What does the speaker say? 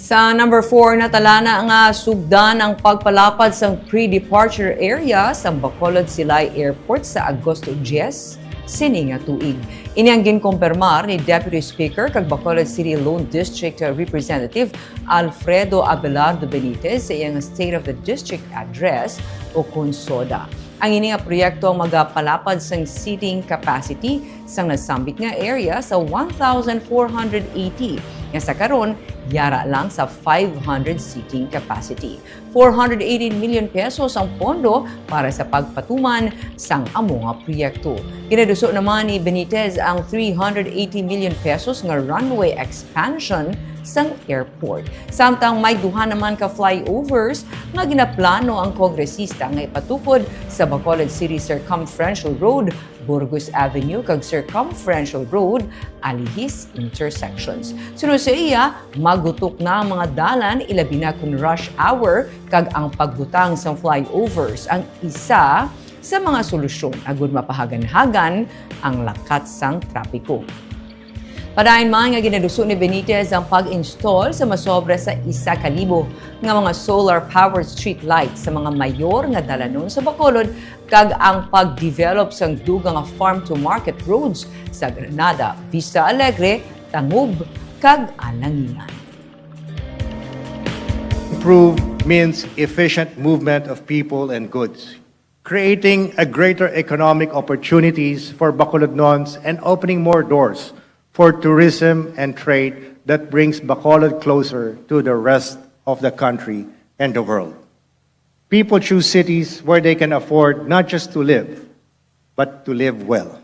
Sa number 4, natala na nga sugdan ang pagpalapad sa pre-departure area sa Bacolod Silay Airport sa Agosto 10, sininga tuig. Ini ang ginkumpirmar ni Deputy Speaker kag Bacolod City Lone District Representative Alfredo Abelardo Benitez sa iyang State of the District Address o Consoda. Ang ini nga proyekto ang magapalapad sang seating capacity sang nasambit nga area sa 1,480 nga sa karon yara lang sa 500 seating capacity. 480 million pesos ang pondo para sa pagpatuman sang amo nga proyekto. Ginaduso naman ni Benitez ang 380 million pesos nga runway expansion sang airport. Samtang may duha naman ka flyovers nga ginaplano ang kongresista nga ipatukod sa Bacolod City Circumferential Road, Burgos Avenue kag Circumferential Road, Alihis intersections. Sunod sa iya, magutok na ang mga dalan ilabi na kung rush hour kag ang pagbutang sang flyovers ang isa sa mga solusyon agud mapahagan-hagan ang lakat sang trapiko. Padayon man nga ginaduso ni Benitez ang pag-install sa masobra sa 1,000 nga mga solar-powered street lights sa mga mayor nga dalanon sa Bacolod kag ang pag-develop sang dugang nga farm-to-market roads sa Granada, Vista Alegre, Tangub, kag Alanginan. Improve means efficient movement of people and goods, creating a greater economic opportunities for Bacolodnons and opening more doors for tourism and trade that brings Bacolod closer to the rest of the country and the world. People choose cities where they can afford not just to live, but to live well.